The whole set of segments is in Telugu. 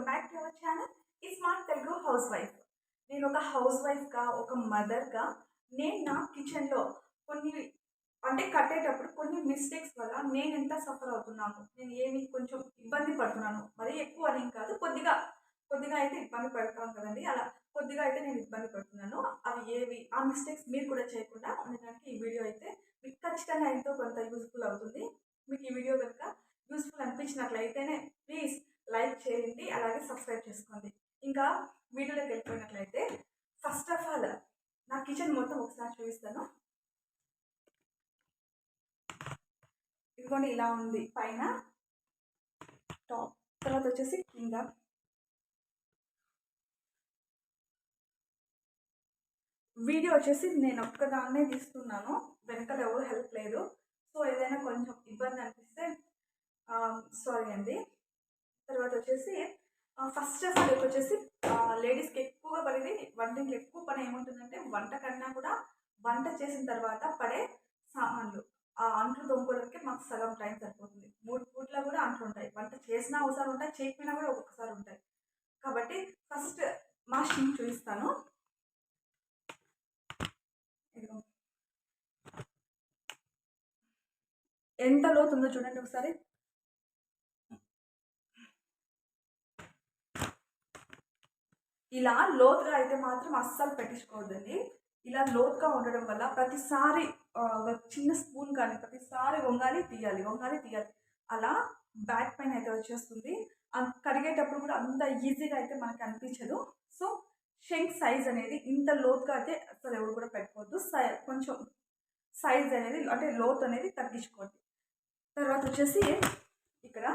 Welcome back to our channel smart Telugu house wife. నేను ఒక హౌస్ వైఫ్గా, ఒక మదర్గా నేను నా కిచెన్లో కొన్ని కట్టేటప్పుడు కొన్ని మిస్టేక్స్ వల్ల నేను ఎంత సఫర్ అవుతున్నాను, నేను ఏమి కొంచెం ఇబ్బంది పడుతున్నాను. మరీ ఎక్కువ అని కాదు, కొద్దిగా కొద్దిగా అయితే ఇబ్బంది పడతాను కదండి. అలా కొద్దిగా అయితే నేను ఇబ్బంది పడుతున్నాను. అవి ఏవి, ఆ మిస్టేక్స్ మీరు కూడా చేయకుండా ఉండడానికి ఈ వీడియో అయితే మీకు ఖచ్చితంగా ఎంతో కొంత యూస్ఫుల్ అవుతుంది. మీకు ఈ వీడియో కనుక యూస్ఫుల్ అనిపించినట్లయితేనే ప్లీజ్ లైక్ చేయండి, అలాగే సబ్స్క్రైబ్ చేసుకోండి. ఇంకా వీడియోలోకి వెళ్ళిపోయినట్లయితే ఫస్ట్ ఆఫ్ ఆల్ నా కిచెన్ మొత్తం ఒకసారి చూపిస్తాను. ఇదిగోండి ఇలా ఉంది పైన టాప్, తర్వాత వచ్చేసి కింద. వీడియో వచ్చేసి నేను ఒక్కదాన్నే తీస్తున్నాను, వెనకాల ఎవరు హెల్ప్ లేదు. సో ఏదైనా కొంచెం ఇబ్బంది అనిపిస్తే సారీ అండి. తర్వాత వచ్చేసి ఫస్ట్ ఆఫ్ ఆల్ వచ్చేసి లేడీస్కి ఎక్కువగా పడేది వంటింట్లో ఎక్కువ పని ఏముంటుందంటే, వంట కన్నా కూడా వంట చేసిన తర్వాత పడే సామాన్లు, ఆ అంట్లు తోముకోవడానికి మాకు సగం టైం సరిపోతుంది. 3 పూట్ల కూడా అంట్లు ఉంటాయి, వంట చేసినా ఒకసారి ఉంటాయి, చేయకపోయినా కూడా ఒక్కొక్కసారి ఉంటాయి. కాబట్టి ఫస్ట్ మా షింక్ చూపిస్తాను. ఎంత లోతు ఉందో చూడండి ఒకసారి. ఇలా లోతుగా అయితే మాత్రం అస్సలు పెట్టించుకోవద్దండి. ఇలా లోతుగా ఉండడం వల్ల ప్రతిసారి ఒక చిన్న స్పూన్ కానీ ప్రతిసారి వంగాలి తీయాలి. అలా బ్యాక్ పైన అయితే వచ్చేస్తుంది. కడిగేటప్పుడు కూడా అంత ఈజీగా అయితే మనకు అనిపించదు. సో షింక్ సైజ్ అనేది ఇంత లోతుగా అయితే అసలు ఎవరు కూడా పెట్టుకోవద్దు. కొంచెం సైజ్ అనేది లోతు అనేది తగ్గించుకోండి. తర్వాత వచ్చేసి ఇక్కడ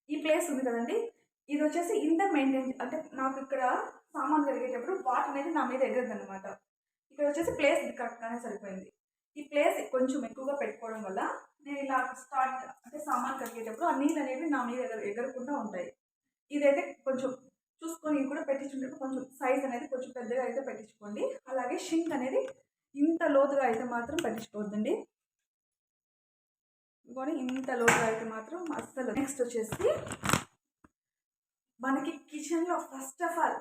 ఈ ప్లేస్ ఉంది కదండి, ఇది వచ్చేసి ఇంత మెయింటైన్ నాకు ఇక్కడ సామాన్ కడిగేటప్పుడు వాటర్ అనేది నా మీద ఎగరదనమాట. ఇక్కడ వచ్చేసి ప్లేస్ కరెక్ట్గానే సరిపోయింది. ఈ ప్లేస్ కొంచెం ఎక్కువగా పెట్టుకోవడం వల్ల నేను ఇలా సామాన్ కడిగేటప్పుడు ఆ నీళ్ళు అనేవి నా మీద ఎగరకుండా ఉంటాయి. ఇదైతే కొంచెం చూసుకొని కూడా పెట్టించుకుంటే కొంచెం సైజ్ అనేది కొంచెం పెద్దగా అయితే పెట్టించుకోండి. అలాగే షింక్ అనేది ఇంత లోతుగా అయితే మాత్రం పెట్టించుకోవద్దండి. ఇంత లోతుగా అయితే మాత్రం అస్సలు. నెక్స్ట్ వచ్చేసి మనకి కిచెన్లో ఫస్ట్ ఆఫ్ ఆల్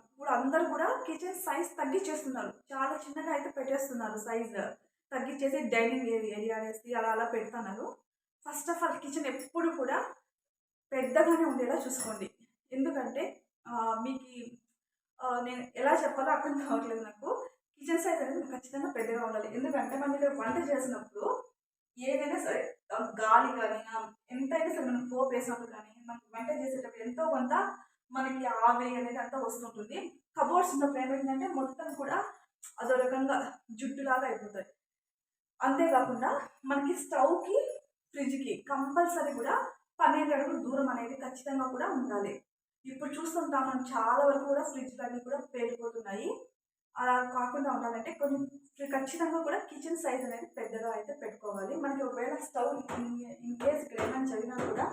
ఇప్పుడు అందరూ కూడా కిచెన్ సైజ్ తగ్గించేస్తున్నారు. చాలా చిన్నగా అయితే పెట్టేస్తున్నారు, సైజ్ తగ్గించేసి డైనింగ్ ఏరియా అనేసి అలా పెడుతున్నారు. ఫస్ట్ ఆఫ్ ఆల్ కిచెన్ ఎప్పుడు కూడా పెద్దగానే ఉండేలా చూసుకోండి. ఎందుకంటే మీకు నేను ఎలా చెప్పాలో అర్థం కావట్లేదు నాకు. కిచెన్ సైజ్ అనేది ఖచ్చితంగా పెద్దగా ఉండాలి. ఎందుకంటే మనం ఇక్కడ వంట చేసినప్పుడు ఏదైనా సరే గాలి కానీ ఎంతైనా సరే మనం పోపు వేసినప్పుడు కానీ మనకి వంట చేసేటప్పుడు ఎంతో కొంత మనకి ఆవిరి అనేది అంతా వస్తుంటుంది. కబోర్డ్స్ ఉన్నప్పుడు ఏమైందంటే మొత్తం కూడా అదో రకంగా జుట్టులాగా అయిపోతుంది. అంతేకాకుండా మనకి స్టవ్కి ఫ్రిడ్జ్కి కంపల్సరీ కూడా 12 అడుగులు దూరం అనేది ఖచ్చితంగా కూడా ఉండాలి. ఇప్పుడు చూస్తుంటాం మనం చాలా వరకు కూడా ఫ్రిడ్జ్లన్నీ కూడా పేలిపోతున్నాయి. అలా కాకుండా ఉండాలంటే కొంచెం ఖచ్చితంగా కూడా కిచెన్ సైజ్ అనేది పెద్దగా అయితే పెట్టుకోవాలి. మనకి ఒకవేళ స్టవ్ ఇన్ కేస్ ఇక్కడ ఏమైనా చదివినా కూడా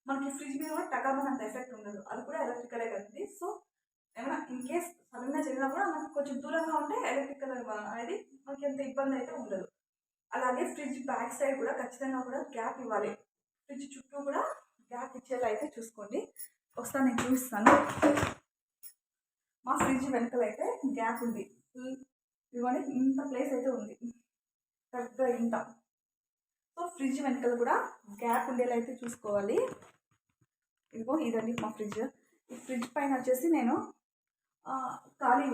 మనకి ఫ్రిడ్జ్ మీద కూడా టకామనంత ఎఫెక్ట్ ఉండదు, అది కూడా ఎలక్ట్రికలే కదండి. సో ఏమైనా ఇన్ కేస్ సడన్గా చదివినా కూడా మనకి కొంచెం దూరంగా ఉంటే ఎలక్ట్రికల్ అనేది మనకి ఎంత ఇబ్బంది అయితే ఉండదు. అలాగే ఫ్రిడ్జ్ బ్యాక్ సైడ్ కూడా ఖచ్చితంగా కూడా గ్యాప్ ఇవ్వాలి. ఫ్రిడ్జ్ చుట్టూ కూడా గ్యాప్ ఇచ్చేలా అయితే చూసుకోండి. ఒకసారి నేను చూపిస్తాను. మా ఫ్రిడ్జ్ వెనకాల అయితే గ్యాప్ ఉంది, ఇదిగోండి ఇంత ప్లేస్ అయితే ఉంది, కరెక్ట్గా ఇంత. సో ఫ్రిడ్జ్ వెనకాల కూడా గ్యాప్ ఉండేలా అయితే చూసుకోవాలి. ఇదిగో ఇదండి మా ఫ్రిడ్జ్. ఈ ఫ్రిడ్జ్ పైన వచ్చేసి నేను ఖాళీ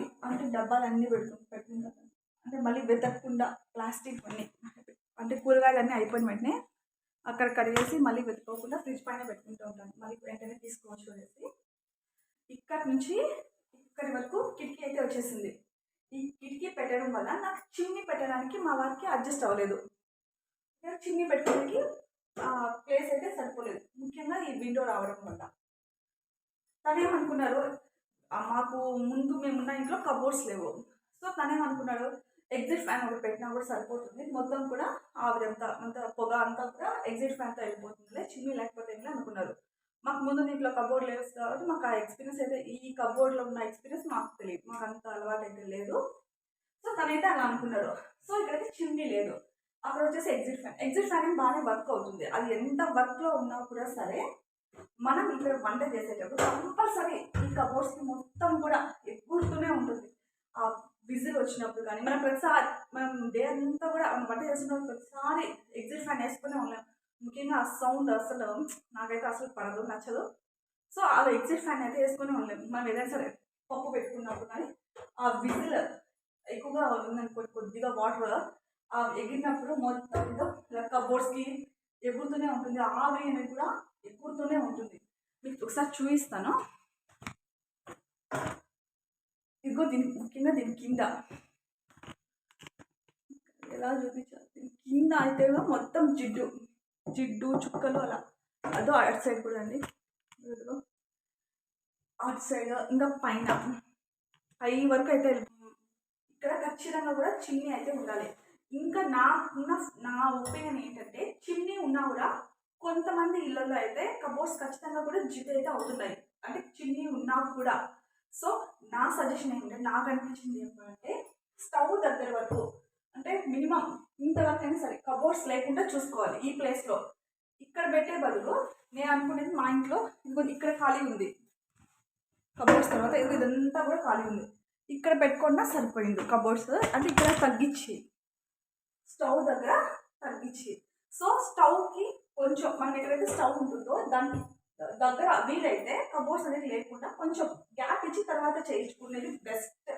డబ్బాలన్నీ పెట్టుకుంటాను. మళ్ళీ వెతకకుండా ప్లాస్టిక్ అన్నీ కూరగాయలు అన్నీ అయిపోయిన వెంటనే అక్కడ కడిగేసి మళ్ళీ వెతుక్కోకుండా ఫ్రిడ్జ్ పైన పెట్టుకుంటూ ఉంటాను, మళ్ళీ వెంటనే తీసుకోవచ్చు అనేసి. ఇక్కడ నుంచి ఇక్కడి వరకు కిటికీ అయితే వచ్చేసింది. ఈ కిటికీ పెట్టడం వల్ల నాకు చిమ్నీ పెట్టడానికి మా వారికి అడ్జస్ట్ అవ్వలేదు. చిమ్నీ పెట్టడానికి ప్లేస్ అయితే సరిపోలేదు, ముఖ్యంగా ఈ విండో రావడం వల్ల. తనేమనుకున్నారు, మాకు ముందు మేమున్న ఇంట్లో కబోర్డ్స్ లేవు. సో తనేమనుకున్నాడు, ఎగ్జిట్ ఫ్యాన్ ఒకటి పెట్టినా కూడా సరిపోతుంది, మొత్తం కూడా ఆవిరంతా పొగ అంతా కూడా ఎగ్జిట్ ఫ్యాన్తో వెళ్ళిపోతుంది, చిమ్నీ లేకపోతే ఏమి అనుకున్నారు. మాకు ముందు దీంట్లో కబోర్డ్ లేదు కాబట్టి మాకు ఆ ఎక్స్పీరియన్స్ అయితే, ఈ కబోర్డ్లో ఉన్న ఎక్స్పీరియన్స్ మాకు తెలియదు, మాకు అంత అలవాటు అయితే లేదు. సో తనైతే అలా అనుకున్నాడు. సో ఇక్కడైతే చిమ్నీ లేదు, అక్కడ వచ్చేసి ఎగ్జిట్ ఫ్యాన్ బాగానే వర్క్ అవుతుంది. అది ఎంత వర్క్లో ఉన్నా కూడా సరే మనం ఇక్కడ వంట చేసేటప్పుడు కంపల్సరీ ఈ కబోర్డ్స్కి మొత్తం కూడా ఎగురుతూనే ఉంటుంది. ఆ విజిల్ వచ్చినప్పుడు కానీ మనం ప్రతిసారి మనం డే అంతా కూడా వంట చేస్తున్నప్పుడు ప్రతిసారి ఎగ్జిట్ ఫ్యాన్ వేసుకునే ఉన్నాం. ముఖ్యంగా ఆ సౌండ్ అసలు నాకైతే అసలు పడదు, నచ్చదు. సో అలా ఎగ్జిట్ ఫ్యాన్ అయితే వేసుకునే ఉండలేము. మనం ఏదైనా సరే పప్పు పెట్టుకున్నప్పుడు కానీ ఆ విజిల్ ఎక్కువగా ఉందనుకోండి, కొద్దిగా వాటర్ ఎగిరినప్పుడు మొత్తం ఏదో కబోర్డ్స్కి ఎగురుతూనే ఉంటుంది. ఆవి అనేది కూడా ఎగురుతూనే ఉంటుంది. మీకు ఒకసారి చూపిస్తాను. ఇదిగో ముఖ్యంగా దీని కింద ఎలా చూపించాలి, దీని కింద అయితే మొత్తం జిడ్డు జిడ్డు చుక్కలు అలా. అదో అటు సైడ్ కూడా అండి, అటు సైడ్ ఇంకా పైన పై వరకు అయితే ఇక్కడ ఖచ్చితంగా కూడా చిమ్నీ అయితే ఉండాలి. ఇంకా నా ఒపీనియన్ ఏంటంటే చిమ్నీ ఉన్నా కూడా కొంతమంది ఇళ్ళల్లో అయితే కబోర్డ్స్ ఖచ్చితంగా కూడా జిడ్డు అయితే అవుతున్నాయి, అంటే చిమ్నీ ఉన్నా కూడా. సో నా సజెషన్ ఏంటంటే, నాకు అనిపించింది ఏంటంటే స్టవ్ దగ్గర వరకు అంటే మినిమం ఇంతవరకు అయినా సరే కబోర్డ్స్ లేకుండా చూసుకోవాలి. ఈ ప్లేస్లో ఇక్కడ పెట్టే బదులు నేను అనుకునేది మా ఇంట్లో ఇక్కడ ఖాళీ ఉంది కబోర్డ్స్, తర్వాత ఇదంతా కూడా ఖాళీ ఉంది, ఇక్కడ పెట్టుకున్నా సరిపోయింది కబోర్డ్స్. అంటే ఇక్కడ తగ్గించి స్టవ్ దగ్గర తగ్గించి, సో స్టవ్కి కొంచెం మనకి ఎక్కడైతే స్టవ్ ఉంటుందో దానికి దగ్గర వీలైతే కబోర్డ్స్ అనేది లేకుండా కొంచెం గ్యాప్ ఇచ్చి తర్వాత చేయించుకునేది బెస్ట్.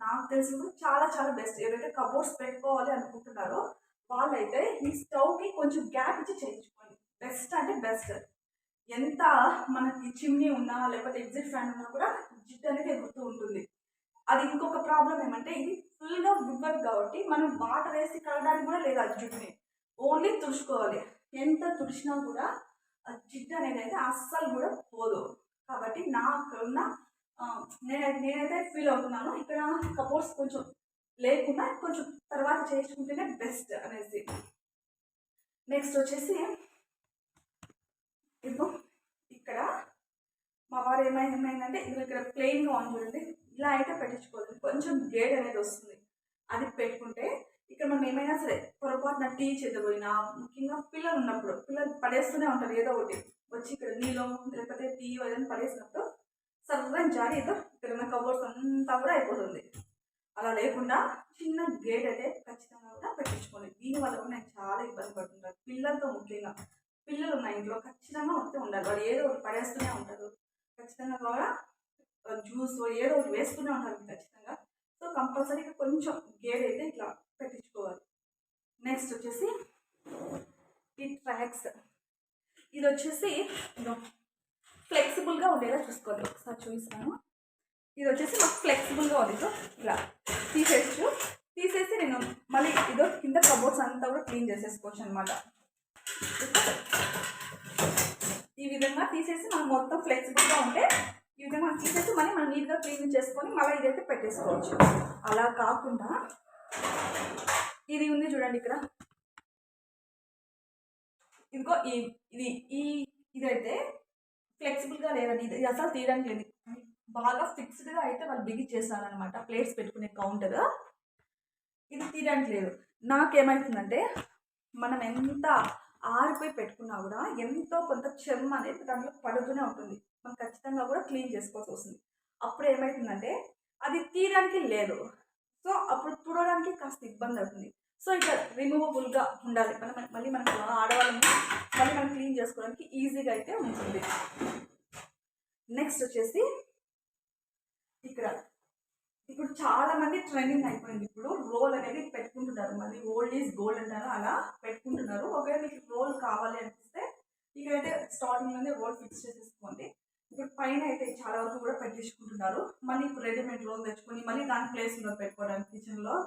నాకు తెలిసి చాలా చాలా బెస్ట్. ఎవరైతే కబోర్డ్స్ పెట్టుకోవాలి అనుకుంటున్నారో వాళ్ళైతే ఈ స్టవ్కి కొంచెం గ్యాప్ ఇచ్చి చేయించుకోండి, బెస్ట్ అంటే బెస్ట్. ఎంత మనకి చిమ్నీ ఉన్నా లేకపోతే ఎగ్జిట్ ఫ్యాన్ ఉన్నా కూడా జిడ్డు అనేది ఎగురుతూ ఉంటుంది. అది ఇంకొక ప్రాబ్లం ఏమంటే ఇది ఫుల్గా వుడ్ వర్క్ కాబట్టి మనం వాటర్ వేసి కలగడానికి కూడా లేదు ఆ జిడ్డుని, ఓన్లీ తుడుచుకోవాలి. ఎంత తుడిచినా కూడా ఆ జిడ్డు అనేది అయితే అస్సలు కూడా పోదు. కాబట్టి నాకున్న నేనైతే ఫీల్ అవుతున్నాను ఇక్కడ కబోర్డ్స్ కొంచెం లేకుండా కొంచెం తర్వాత చేసుకుంటేనే బెస్ట్ అనేసి. నెక్స్ట్ వచ్చేసి ఇప్పుడు ఇక్కడ మా వారు ఏమైందంటే ఇది ఇక్కడ ప్లెయిన్గా ఆన్ చూడండి, ఇలా అయితే పెట్టించుకోవాలి, కొంచెం గేడ్ అనేది వస్తుంది. అది పెట్టుకుంటే ఇక్కడ మనం ఏమైనా సరే పొరపాటున టీ చేద్దపోయినా, ముఖ్యంగా పిల్లలు ఉన్నప్పుడు పిల్లలు పడేస్తూనే ఉంటారు ఏదో ఒకటి వచ్చి ఇక్కడ నీళ్ళు లేకపోతే టీ ఏదైనా పడేసినప్పుడు సర్రని జారి ఏదో ఇక్కడ ఉన్న కబోర్డ్స్ అంతా కూడా అయిపోతుంది. అలా లేకుండా చిన్న గేట్ అయితే ఖచ్చితంగా కూడా పెట్టించుకోవాలి. దీనివల్ల కూడా నేను చాలా ఇబ్బంది పడుతుంటాను పిల్లలతో. ముఖ్యంగా పిల్లలు ఉన్న ఇంట్లో ఖచ్చితంగా ఉంటే ఉండాలి, వాళ్ళు ఏదో ఒకటి పడేస్తూనే ఉంటారు, ఖచ్చితంగా కూడా జ్యూస్ ఏదో ఒకటి వేస్తూనే ఉంటారు ఖచ్చితంగా. సో కంపల్సరీగా కొంచెం గేర్ అయితే ఇట్లా పెట్టించుకోవాలి. నెక్స్ట్ వచ్చేసి ఈ ట్రాక్స్, ఇది వచ్చేసి ఫ్లెక్సిబుల్గా ఉండేలా చూసుకోవాలి. ఒకసారి చూపిస్తాను. ఇది వచ్చేసి మాకు ఫ్లెక్సిబుల్గా ఉంది, ఇలా తీసేసి నేను మళ్ళీ ఇదో కింద కబోర్డ్స్ అంతా కూడా క్లీన్ చేసేసుకోవచ్చు అనమాట. ఈ విధంగా తీసేసి మనం మొత్తం ఫ్లెక్సిబుల్గా ఉంటే ఈ విధంగా మనం తీసేసి మళ్ళీ మనం నీట్గా క్లీన్ చేసుకొని మళ్ళీ ఇదైతే పెట్టేసుకోవచ్చు. అలా కాకుండా ఇది ఉంది చూడండి ఇక్కడ, ఇదిగో ఇదైతే ఫ్లెక్సిబుల్గా లేదండి, ఇది అసలు తీయడానికి లేదు, బాగా ఫిక్స్డ్గా అయితే వాళ్ళు బిగించేస్తారనమాట. ప్లేట్స్ పెట్టుకునే కౌంటర్ ఇది తీయడానికి లేదు. నాకేమవుతుందంటే మనం ఎంత ఆరిపోయి పెట్టుకున్నా కూడా ఎంతో కొంత చెమ్మ అనేది దాంట్లో పడుతూనే ఉంటుంది, మనం ఖచ్చితంగా కూడా క్లీన్ చేసుకోవాల్సి వస్తుంది. అప్పుడు ఏమవుతుందంటే అది తీయడానికి లేదు, సో అప్పుడు తుడవడానికి కాస్త ఇబ్బంది అవుతుంది. సో ఇట్లా రిమూవబుల్గా ఉండాలి, మళ్ళీ మనకు ఆడవాళ్ళని మళ్ళీ మనం క్లీన్ చేసుకోవడానికి ఈజీగా అయితే ఉంటుంది. నెక్స్ట్ వచ్చేసి ఇక్కడ ఇప్పుడు చాలా మంది ట్రెండింగ్ అయిపోయింది, ఇప్పుడు రోల్ అనేది పెట్టుకుంటున్నారు, మళ్ళీ ఓల్డ్ ఈజ్ గోల్డ్ అంటారు అలా పెట్టుకుంటున్నారు. ఒకవేళ మీకు రోల్ కావాలి అనిపిస్తే ఇక్కడైతే స్టార్టింగ్లోనే రోల్ ఫిక్స్ చేసేసుకోండి. ఇప్పుడు పైన అయితే చాలా వరకు కూడా పెట్టించుకుంటున్నారు, మళ్ళీ ఇప్పుడు రెడీమేడ్ రోల్ తెచ్చుకొని మళ్ళీ దాని ప్లేస్ ఉందో పెట్టుకోవడానికి కిచెన్లో.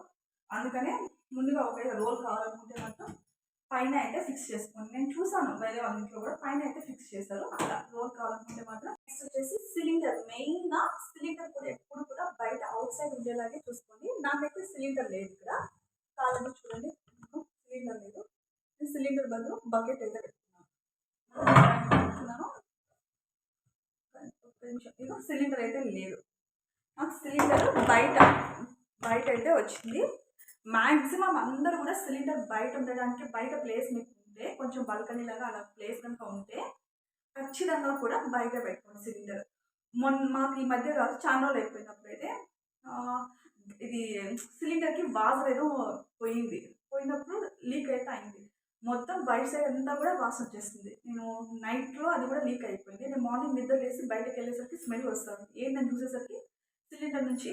అందుకనే ముందుగా ఒకవేళ రోల్ కావాలనుకుంటే మాత్రం పైన అయితే ఫిక్స్ చేసుకోండి. నేను చూసాను వేరే వాళ్ళ ఇంట్లో కూడా పైన అయితే ఫిక్స్ చేశారు, అలా రోల్ కావాలనుకుంటే మాత్రం. నెక్స్ట్ వచ్చేసి సిలిండర్, మెయిన్గా సిలిండర్ కూడా ఎప్పుడు కూడా బయట అవుట్ సైడ్ ఉండేలాగే చూసుకోండి. నాకైతే సిలిండర్ లేదు ఇక్కడ, కాలంలో చూడండి సిలిండర్ లేదు, నేను సిలిండర్ బదులు బకెట్ అయితే పెట్టుకున్నాను. ఇదో సిలిండర్ అయితే లేదు, నాకు సిలిండర్ బయట అయితే వచ్చింది. మ్యాక్సిమం అందరూ కూడా సిలిండర్ బయట ఉండడానికి, బయట ప్లేస్ మీకు ఉంటే కొంచెం బాల్కనీ లాగా అలా ప్లేస్ కనుక ఉంటే ఖచ్చితంగా కూడా బయట పెట్టుకోండి సిలిండర్. మాకు ఈ మధ్య కాదు, చాలా రోజులు అయిపోయినప్పుడైతే ఇది సిలిండర్కి వాసన ఏదో పోయినప్పుడు లీక్ అయితే అయింది. మొత్తం బయట సైడ్ అంతా కూడా వాసన వచ్చేస్తుంది. నేను నైట్లో అది కూడా లీక్ అయిపోయింది. నేను మార్నింగ్ నిద్ర లేసి బయటకు వెళ్ళేసరికి స్మెల్ వస్తుంది. ఏంటని చూసేసరికి సిలిండర్ నుంచి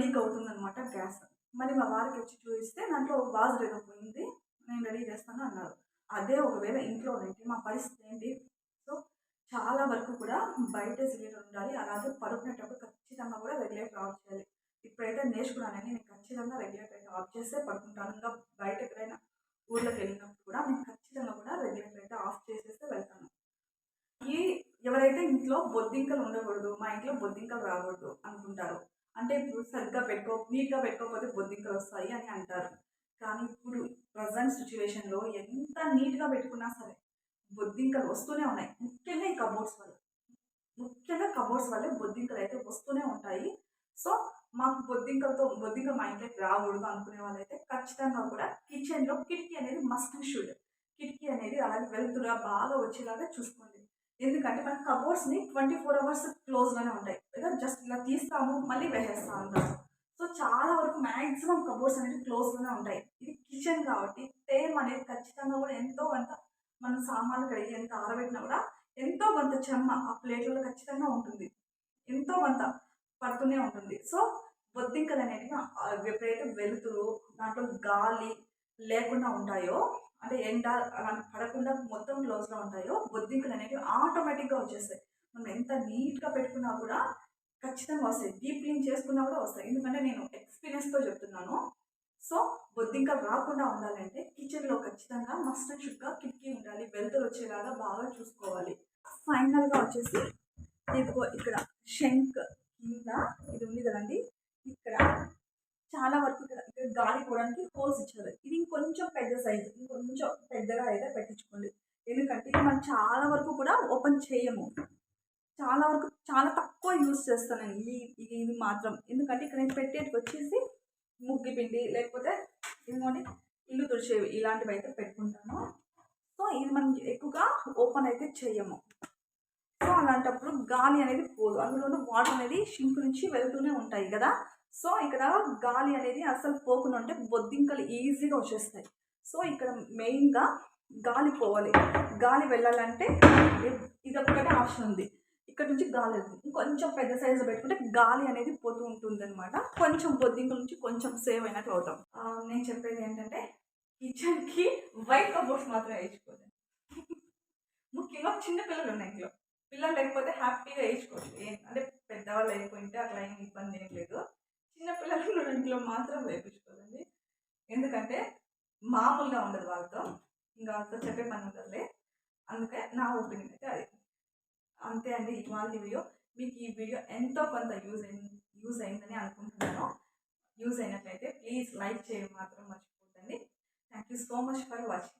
లీక్ అవుతుందన్నమాట గ్యాస్. మరి మా వారికి వచ్చి చూపిస్తే దాంట్లో వాజర్ ఏదో పోయింది, నేను రెడీ చేస్తాను అన్నారు. అదే ఒకవేళ ఇంట్లో ఉంటే మా పరిస్థితి ఏంటి? సో చాలా వరకు కూడా బయట సిలిండర్ ఉండాలి. అలాగే పడుకునేటప్పుడు ఖచ్చితంగా కూడా రెగ్యులేటర్ ఆఫ్ చేయాలి. ఇప్పుడైతే నేర్చుకున్నానని నేను ఖచ్చితంగా రెగ్యులేటర్ అయితే ఆఫ్ చేస్తే పడుకుంటాను. ఇంకా బయట ఎక్కడైనా ఊళ్ళోకి వెళ్ళినప్పుడు కూడా నేను ఖచ్చితంగా కూడా రెగ్యులేటర్ అయితే ఆఫ్ చేసేస్తే వెళ్తాను. ఎవరైతే ఇంట్లో బొద్దింకలు ఉండకూడదు, మా ఇంట్లో బొద్దింకలు రాకూడదు అనుకుంటారు, అంటే ఇప్పుడు సరిగ్గా నీట్గా పెట్టుకోకపోతే బొద్దింకలు వస్తాయి అని అంటారు. కానీ ఇప్పుడు ప్రజెంట్ సిచ్యువేషన్లో ఎంత నీట్గా పెట్టుకున్నా సరే బొద్దింకలు వస్తూనే ఉన్నాయి. ముఖ్యంగా ఈ కబోర్డ్స్ వల్లే బొద్దింకలు అయితే వస్తూనే ఉంటాయి. సో మాకు బొద్దింక మా ఇంట్లోకి రాకూడదు అనుకునే వాళ్ళైతే ఖచ్చితంగా కూడా కిచెన్లో కిటికీ అనేది మస్ట్ షుడ్. కిటికీ అనేది అలాగే వెలుతురుగా బాగా వచ్చేలాగా చూసుకోండి. ఎందుకంటే మన కబోర్డ్స్ని 24 hours క్లోజ్లోనే ఉంటాయి, లేదా జస్ట్ ఇలా తీస్తాము మళ్ళీ వేసేస్తూ ఉంటాము. సో చాలా వరకు మ్యాక్సిమం కబోర్డ్స్ అనేవి క్లోజ్లోనే ఉంటాయి. ఇది కిచెన్ కాబట్టి తేమ అనేది ఖచ్చితంగా కూడా ఎంతో కొంత మనం సామాన్లు కడిగి ఎంత ఆరబెట్టినా కూడా ఎంతో కొంత చెమ్మ ఆ ప్లేట్లలో ఖచ్చితంగా ఉంటుంది, ఎంతో కొంత పడుతూనే ఉంటుంది. సో బొద్దింకలు అనేటివి ఎప్పుడైతే వెలుతురు దాంట్లో గాలి లేకుండా ఉంటాయో, అంటే ఎండ అలాంటి పడకుండా మొత్తం క్లోజ్గా ఉంటాయో, బొద్దింకలు అనేవి ఆటోమేటిక్గా వచ్చేస్తాయి. మనం ఎంత నీట్గా పెట్టుకున్నా కూడా ఖచ్చితంగా వస్తాయి. డీప్ క్లీన్ చేసుకున్నా కూడా వస్తాయి. ఎందుకంటే నేను ఎక్స్పీరియన్స్తో చెప్తున్నాను. సో బొద్దింకలు రాకుండా ఉండాలంటే కిచెన్లో ఖచ్చితంగా మస్ట్ అండ్ షుడ్గా కిటికీ ఉండాలి, వెలుతురు వచ్చేలాగా బాగా చూసుకోవాలి. ఫైనల్గా వచ్చేసి ఇదిగో ఇక్కడ షెంక్ కింద ఇది ఉంది కదండి, ఇక్కడ చాలా వరకు ఇక్కడ గాలి పోవడానికి హోల్స్ ఇచ్చారు. ఇది ఇంకొంచెం పెద్ద సైజు, ఇంకొంచెం పెద్దగా అయితే పెట్టించుకోండి. ఎందుకంటే ఇది మనం చాలా వరకు కూడా ఓపెన్ చేయము, చాలా తక్కువ యూజ్ చేస్తాను నేను ఇది మాత్రం. ఎందుకంటే ఇక్కడ నేను పెట్టేటికి వచ్చేసి ముగ్గు పిండి లేకపోతే ఇదిగోండి ఇల్లు తుడిచేవి ఇలాంటివి అయితే పెట్టుకుంటాను. సో ఇది మనం ఎక్కువగా ఓపెన్ అయితే చేయము. సో అలాంటప్పుడు గాలి అనేది పోదు, అందులోనూ వాటర్ అనేది షింక్ నుంచి వెళ్తూనే ఉంటాయి కదా. సో ఇక్కడ గాలి అనేది అసలు పోకుండా ఉంటే బొద్దింకలు ఈజీగా వచ్చేస్తాయి. సో ఇక్కడ మెయిన్గా గాలి పోవాలి. గాలి వెళ్ళాలంటే ఇది ఒకటే ఆప్షన్ ఉంది, ఇక్కడ నుంచి గాలి వెళ్తుంది. కొంచెం పెద్ద సైజు పెట్టుకుంటే గాలి అనేది పోతూ ఉంటుంది అనమాట. కొంచెం బొద్దింకల నుంచి కొంచెం సేవ్ అయినట్లు అవుతాం. నేను చెప్పేది ఏంటంటే కిచెన్కి వైట్ కబోర్డ్స్ మాత్రం వేయించుకోండి. ముఖ్యంగా చిన్న పిల్లలు ఉన్నాయి ఇంట్లో, పిల్లలు లేకపోతే హ్యాపీగా వేయించుకోవచ్చు. అంటే పెద్దవాళ్ళు అయిపోయింటే అట్లా ఏం ఇబ్బంది ఏం లేదు. చిన్నపిల్లలు ఇంట్లో మాత్రం వేయించుకోదండి, ఎందుకంటే మామూలుగా ఉండదు వాళ్ళతో, ఇంకా వాళ్ళతో చెప్పే పని ఉండదులే. అందుకే నా ఒపీనియన్ అయితే అది. అంతే అండి ఇవాళ వీడియో. మీకు ఈ వీడియో ఎంతో కొంత యూజ్ అయిందని అనుకుంటున్నాను. యూజ్ అయినట్లయితే ప్లీజ్ లైక్ చేయడం మాత్రం మర్చిపోకండి. Thank you so much for watching.